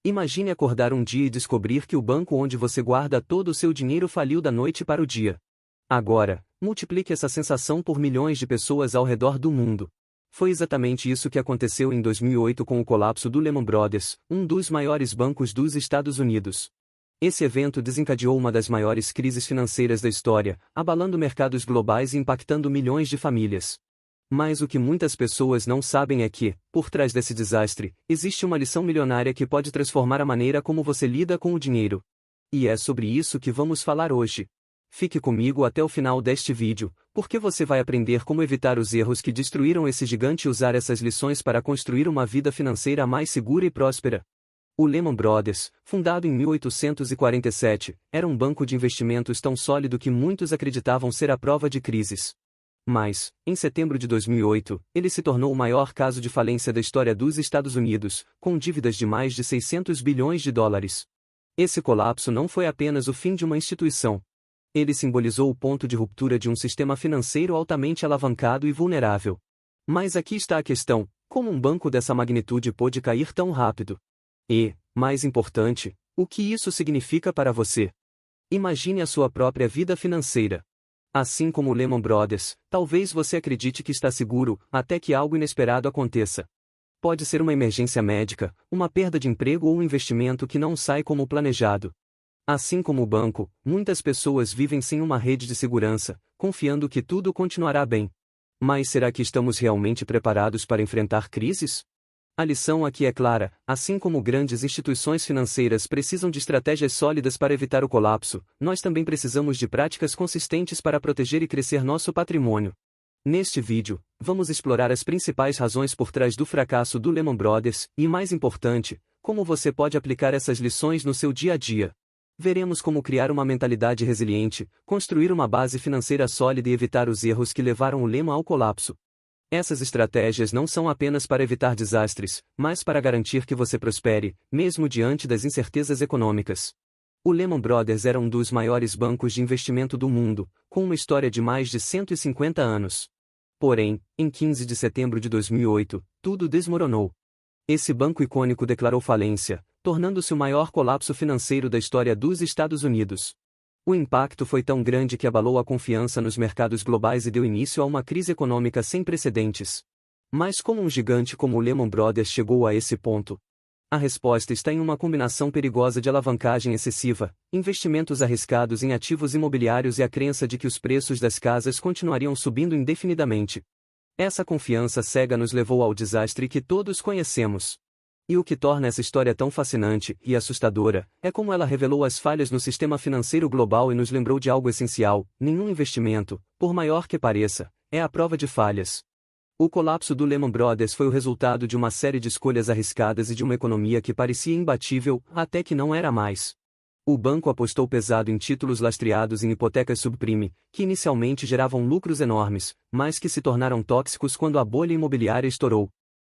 Imagine acordar um dia e descobrir que o banco onde você guarda todo o seu dinheiro faliu da noite para o dia. Agora, multiplique essa sensação por milhões de pessoas ao redor do mundo. Foi exatamente isso que aconteceu em 2008 com o colapso do Lehman Brothers, um dos maiores bancos dos Estados Unidos. Esse evento desencadeou uma das maiores crises financeiras da história, abalando mercados globais e impactando milhões de famílias. Mas o que muitas pessoas não sabem é que, por trás desse desastre, existe uma lição milionária que pode transformar a maneira como você lida com o dinheiro. E é sobre isso que vamos falar hoje. Fique comigo até o final deste vídeo, porque você vai aprender como evitar os erros que destruíram esse gigante e usar essas lições para construir uma vida financeira mais segura e próspera. O Lehman Brothers, fundado em 1847, era um banco de investimentos tão sólido que muitos acreditavam ser a prova de crises. Mas, em setembro de 2008, ele se tornou o maior caso de falência da história dos Estados Unidos, com dívidas de mais de 600 bilhões de dólares. Esse colapso não foi apenas o fim de uma instituição. Ele simbolizou o ponto de ruptura de um sistema financeiro altamente alavancado e vulnerável. Mas aqui está a questão: como um banco dessa magnitude pôde cair tão rápido? E, mais importante, o que isso significa para você? Imagine a sua própria vida financeira. Assim como o Lehman Brothers, talvez você acredite que está seguro, até que algo inesperado aconteça. Pode ser uma emergência médica, uma perda de emprego ou um investimento que não sai como planejado. Assim como o banco, muitas pessoas vivem sem uma rede de segurança, confiando que tudo continuará bem. Mas será que estamos realmente preparados para enfrentar crises? A lição aqui é clara: assim como grandes instituições financeiras precisam de estratégias sólidas para evitar o colapso, nós também precisamos de práticas consistentes para proteger e crescer nosso patrimônio. Neste vídeo, vamos explorar as principais razões por trás do fracasso do Lehman Brothers e, mais importante, como você pode aplicar essas lições no seu dia a dia. Veremos como criar uma mentalidade resiliente, construir uma base financeira sólida e evitar os erros que levaram o Lehman ao colapso. Essas estratégias não são apenas para evitar desastres, mas para garantir que você prospere, mesmo diante das incertezas econômicas. O Lehman Brothers era um dos maiores bancos de investimento do mundo, com uma história de mais de 150 anos. Porém, em 15 de setembro de 2008, tudo desmoronou. Esse banco icônico declarou falência, tornando-se o maior colapso financeiro da história dos Estados Unidos. O impacto foi tão grande que abalou a confiança nos mercados globais e deu início a uma crise econômica sem precedentes. Mas como um gigante como o Lehman Brothers chegou a esse ponto? A resposta está em uma combinação perigosa de alavancagem excessiva, investimentos arriscados em ativos imobiliários e a crença de que os preços das casas continuariam subindo indefinidamente. Essa confiança cega nos levou ao desastre que todos conhecemos. E o que torna essa história tão fascinante e assustadora é como ela revelou as falhas no sistema financeiro global e nos lembrou de algo essencial: nenhum investimento, por maior que pareça, é a prova de falhas. O colapso do Lehman Brothers foi o resultado de uma série de escolhas arriscadas e de uma economia que parecia imbatível, até que não era mais. O banco apostou pesado em títulos lastreados em hipotecas subprime, que inicialmente geravam lucros enormes, mas que se tornaram tóxicos quando a bolha imobiliária estourou.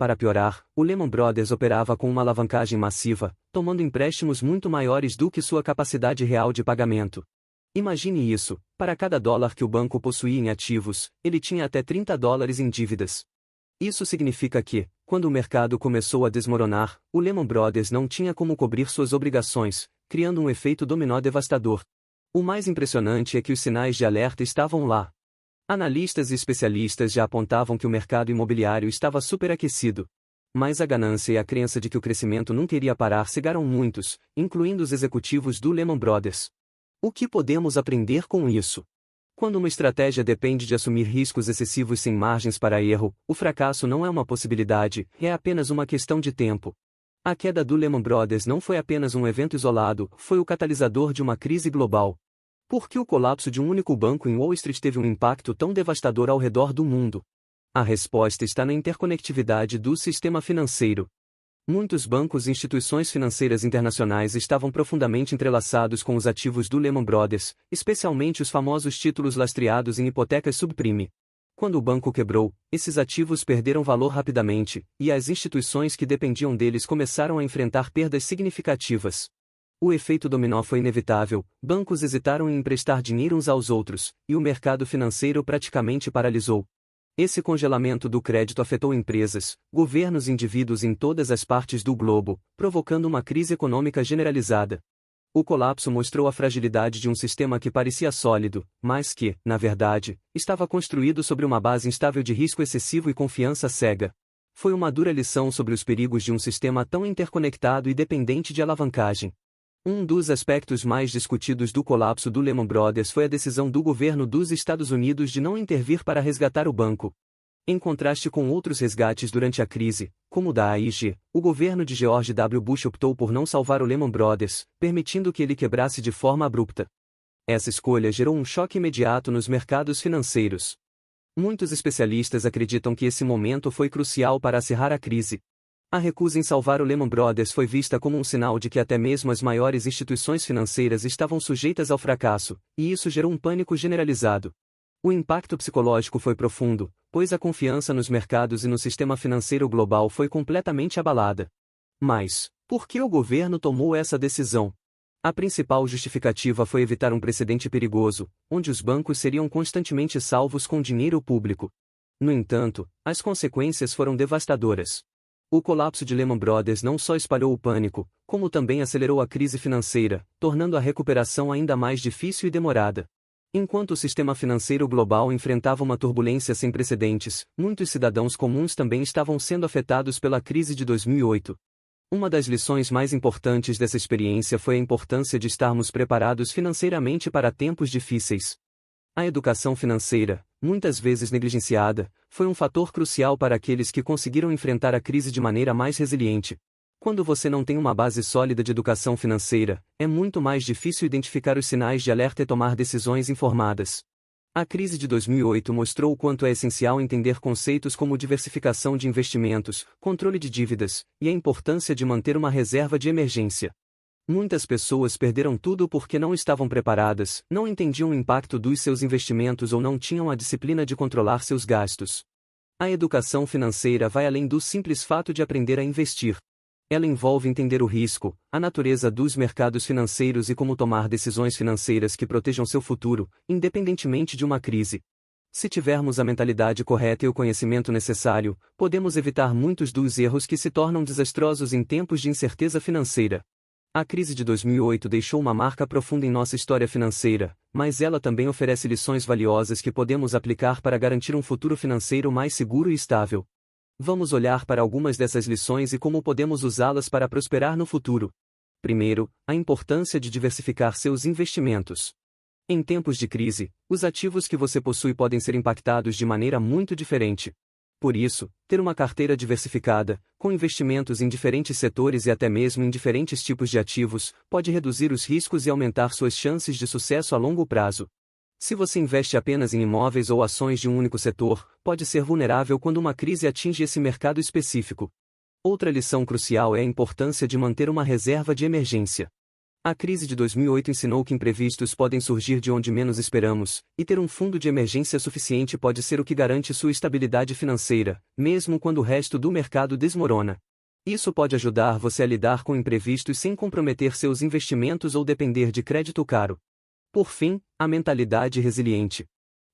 Para piorar, o Lehman Brothers operava com uma alavancagem massiva, tomando empréstimos muito maiores do que sua capacidade real de pagamento. Imagine isso: para cada dólar que o banco possuía em ativos, ele tinha até 30 dólares em dívidas. Isso significa que, quando o mercado começou a desmoronar, o Lehman Brothers não tinha como cobrir suas obrigações, criando um efeito dominó devastador. O mais impressionante é que os sinais de alerta estavam lá. Analistas e especialistas já apontavam que o mercado imobiliário estava superaquecido. Mas a ganância e a crença de que o crescimento nunca iria parar cegaram muitos, incluindo os executivos do Lehman Brothers. O que podemos aprender com isso? Quando uma estratégia depende de assumir riscos excessivos sem margens para erro, o fracasso não é uma possibilidade, é apenas uma questão de tempo. A queda do Lehman Brothers não foi apenas um evento isolado, foi o catalisador de uma crise global. Por que o colapso de um único banco em Wall Street teve um impacto tão devastador ao redor do mundo? A resposta está na interconectividade do sistema financeiro. Muitos bancos e instituições financeiras internacionais estavam profundamente entrelaçados com os ativos do Lehman Brothers, especialmente os famosos títulos lastreados em hipotecas subprime. Quando o banco quebrou, esses ativos perderam valor rapidamente, e as instituições que dependiam deles começaram a enfrentar perdas significativas. O efeito dominó foi inevitável: bancos hesitaram em emprestar dinheiro uns aos outros, e o mercado financeiro praticamente paralisou. Esse congelamento do crédito afetou empresas, governos e indivíduos em todas as partes do globo, provocando uma crise econômica generalizada. O colapso mostrou a fragilidade de um sistema que parecia sólido, mas que, na verdade, estava construído sobre uma base instável de risco excessivo e confiança cega. Foi uma dura lição sobre os perigos de um sistema tão interconectado e dependente de alavancagem. Um dos aspectos mais discutidos do colapso do Lehman Brothers foi a decisão do governo dos Estados Unidos de não intervir para resgatar o banco. Em contraste com outros resgates durante a crise, como o da AIG, o governo de George W. Bush optou por não salvar o Lehman Brothers, permitindo que ele quebrasse de forma abrupta. Essa escolha gerou um choque imediato nos mercados financeiros. Muitos especialistas acreditam que esse momento foi crucial para acirrar a crise. A recusa em salvar o Lehman Brothers foi vista como um sinal de que até mesmo as maiores instituições financeiras estavam sujeitas ao fracasso, e isso gerou um pânico generalizado. O impacto psicológico foi profundo, pois a confiança nos mercados e no sistema financeiro global foi completamente abalada. Mas, por que o governo tomou essa decisão? A principal justificativa foi evitar um precedente perigoso, onde os bancos seriam constantemente salvos com dinheiro público. No entanto, as consequências foram devastadoras. O colapso de Lehman Brothers não só espalhou o pânico, como também acelerou a crise financeira, tornando a recuperação ainda mais difícil e demorada. Enquanto o sistema financeiro global enfrentava uma turbulência sem precedentes, muitos cidadãos comuns também estavam sendo afetados pela crise de 2008. Uma das lições mais importantes dessa experiência foi a importância de estarmos preparados financeiramente para tempos difíceis. A educação financeira, muitas vezes negligenciada, foi um fator crucial para aqueles que conseguiram enfrentar a crise de maneira mais resiliente. Quando você não tem uma base sólida de educação financeira, é muito mais difícil identificar os sinais de alerta e tomar decisões informadas. A crise de 2008 mostrou o quanto é essencial entender conceitos como diversificação de investimentos, controle de dívidas, e a importância de manter uma reserva de emergência. Muitas pessoas perderam tudo porque não estavam preparadas, não entendiam o impacto dos seus investimentos ou não tinham a disciplina de controlar seus gastos. A educação financeira vai além do simples fato de aprender a investir. Ela envolve entender o risco, a natureza dos mercados financeiros e como tomar decisões financeiras que protejam seu futuro, independentemente de uma crise. Se tivermos a mentalidade correta e o conhecimento necessário, podemos evitar muitos dos erros que se tornam desastrosos em tempos de incerteza financeira. A crise de 2008 deixou uma marca profunda em nossa história financeira, mas ela também oferece lições valiosas que podemos aplicar para garantir um futuro financeiro mais seguro e estável. Vamos olhar para algumas dessas lições e como podemos usá-las para prosperar no futuro. Primeiro, a importância de diversificar seus investimentos. Em tempos de crise, os ativos que você possui podem ser impactados de maneira muito diferente. Por isso, ter uma carteira diversificada, com investimentos em diferentes setores e até mesmo em diferentes tipos de ativos, pode reduzir os riscos e aumentar suas chances de sucesso a longo prazo. Se você investe apenas em imóveis ou ações de um único setor, pode ser vulnerável quando uma crise atinge esse mercado específico. Outra lição crucial é a importância de manter uma reserva de emergência. A crise de 2008 ensinou que imprevistos podem surgir de onde menos esperamos, e ter um fundo de emergência suficiente pode ser o que garante sua estabilidade financeira, mesmo quando o resto do mercado desmorona. Isso pode ajudar você a lidar com imprevistos sem comprometer seus investimentos ou depender de crédito caro. Por fim, a mentalidade resiliente.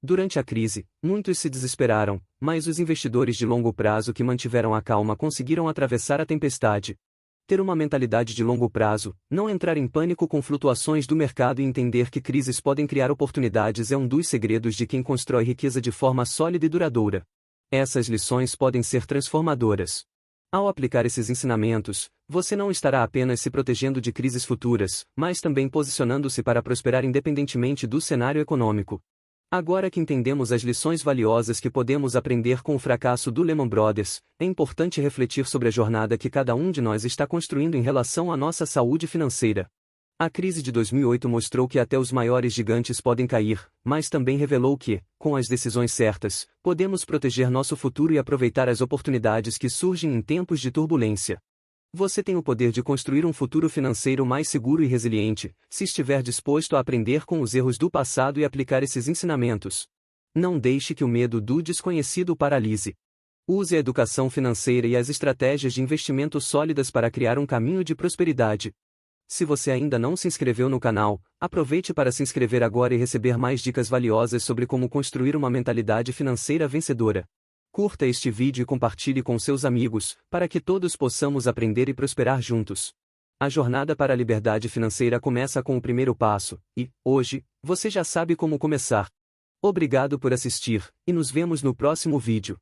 Durante a crise, muitos se desesperaram, mas os investidores de longo prazo que mantiveram a calma conseguiram atravessar a tempestade. Ter uma mentalidade de longo prazo, não entrar em pânico com flutuações do mercado e entender que crises podem criar oportunidades é um dos segredos de quem constrói riqueza de forma sólida e duradoura. Essas lições podem ser transformadoras. Ao aplicar esses ensinamentos, você não estará apenas se protegendo de crises futuras, mas também posicionando-se para prosperar independentemente do cenário econômico. Agora que entendemos as lições valiosas que podemos aprender com o fracasso do Lehman Brothers, é importante refletir sobre a jornada que cada um de nós está construindo em relação à nossa saúde financeira. A crise de 2008 mostrou que até os maiores gigantes podem cair, mas também revelou que, com as decisões certas, podemos proteger nosso futuro e aproveitar as oportunidades que surgem em tempos de turbulência. Você tem o poder de construir um futuro financeiro mais seguro e resiliente, se estiver disposto a aprender com os erros do passado e aplicar esses ensinamentos. Não deixe que o medo do desconhecido o paralise. Use a educação financeira e as estratégias de investimento sólidas para criar um caminho de prosperidade. Se você ainda não se inscreveu no canal, aproveite para se inscrever agora e receber mais dicas valiosas sobre como construir uma mentalidade financeira vencedora. Curta este vídeo e compartilhe com seus amigos, para que todos possamos aprender e prosperar juntos. A jornada para a liberdade financeira começa com o primeiro passo, e, hoje, você já sabe como começar. Obrigado por assistir, e nos vemos no próximo vídeo.